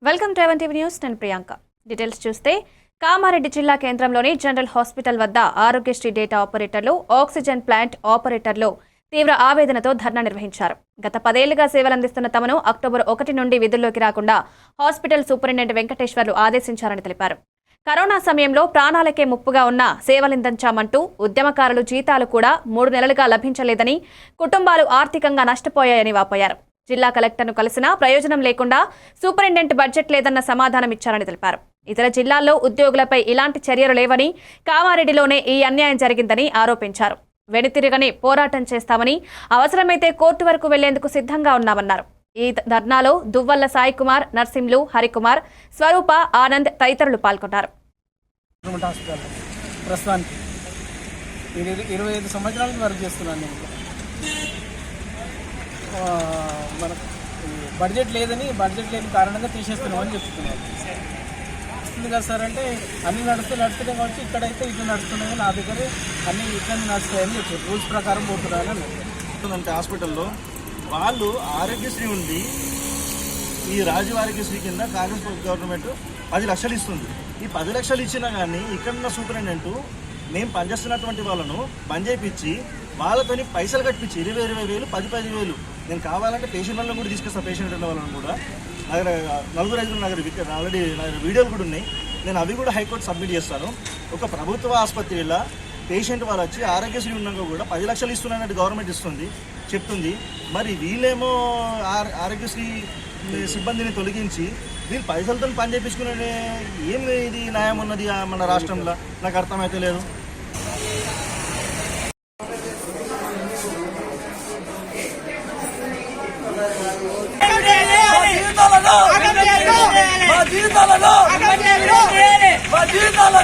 Welcome to even TV news. నేను Priyanka. Details చూస్తే కామారెడ్డి జిల్లా కేంద్రంలోని జనరల్ హాస్పిటల్ వద్ద ఆరోగ్యశ్రీ డేటా ఆపరేటర్లు, ఆక్సిజన్ ప్లాంట్ ఆపరేటర్లు తీవ్ర ఆవేదనతో ధర్నా నిర్వహించారు. గత 10 ఏళ్లుగా సేవలందిస్తున్న తమను అక్టోబర్ 1 నుండి విధుల్లోకి రాకుండా హాస్పిటల్ సూపరింటెండెంట్ వెంకటేశ్వర్లు ఆదేశించారని తెలిపారు. కరోనా సమయంలో ప్రాణాలకే ముప్పుగా ఉన్న సేవలందించామంటూ ఉద్యమకారులు జీతాలు కూడా 3 నెలలుగా లభించలేదని, కుటుంబాలు ఆర్థికంగా నష్టపోయాయని వాపోయారు. జిల్లా కలెక్టర్ను కలిసినా ప్రయోజనం లేకుండా సూపరింటెండెంట్ బడ్జెట్ లేదన్న సమాధానం ఇచ్చారని తెలిపారు. ఇతర జిల్లాల్లో ఉద్యోగులపై ఇలాంటి చర్యలు లేవని, కామారెడ్డిలోనే ఈ అన్యాయం జరిగిందని ఆరోపించారు. వెనుతిరగని పోరాటం చేస్తామని, అవసరమైతే కోర్టు వరకు వెళ్లేందుకు సిద్ధంగా ఉన్నామన్నారు. ఈ ధర్నాలో దువ్వల్ల సాయి కుమార్, నర్సింలు, హరికుమార్, స్వరూప, ఆనంద్ తదితరులు పాల్గొన్నారు. ప్రస్తుతానికి 25 సంవత్సరాల వర్క్ చేస్తున్నాను నేను. మనకు బడ్జెట్ లేని కారణంగా తీసేస్తున్నామని చెప్తున్నారు. వస్తుంది కదా సార్ అంటే అన్ని నడుస్తున్నాయి కాబట్టి ఇక్కడైతే ఇట్లా నడుస్తున్నాయి, నా దగ్గర అన్ని ఇట్లా నడుస్తాయని చెప్పారు. రూల్స్ ప్రకారం పోతున్నాయని అంటే హాస్పిటల్లో వాళ్ళు ఆరోగ్యశ్రీ ఉంది, ఈ రాజీవ్ ఆరోగ్యశ్రీ కింద కాంగ్రెస్ గవర్నమెంట్ 10 లక్షలు ఇస్తుంది. ఈ 10 లక్షలు ఇచ్చినా కానీ ఇక్కడున్న సూపరింటెండెంట్ మేము పనిచేస్తున్నటువంటి వాళ్ళను పని చేయించి వాళ్ళతోని పైసలు కట్టించి 20,000 10,000 నేను కావాలంటే పేషెంట్ వాళ్ళని కూడా తీసుకొస్తాను. పేషెంట్ ఉన్న వాళ్ళని కూడా నా దగ్గర 4-5 నా దగ్గర ఆల్రెడీ నా దగ్గర వీడియోలు కూడా ఉన్నాయి. నేను అవి కూడా హైకోర్టు సబ్మిట్ చేస్తాను. ఒక ప్రభుత్వ ఆసుపత్రిలో పేషెంట్ వాళ్ళు వచ్చి ఆరోగ్యశ్రీ ఉన్నాక కూడా 10 లక్షలు ఇస్తున్నానని గవర్నమెంట్ చెప్తుంది. మరి వీళ్ళేమో ఆరోగ్యశ్రీ సిబ్బందిని తొలగించి వీళ్ళు పైసలతో పని చేయించుకునే ఏం ఇది న్యాయం ఉన్నది మన రాష్ట్రంలో? నాకు అర్థమైతే లేదు. మా జీవితాలను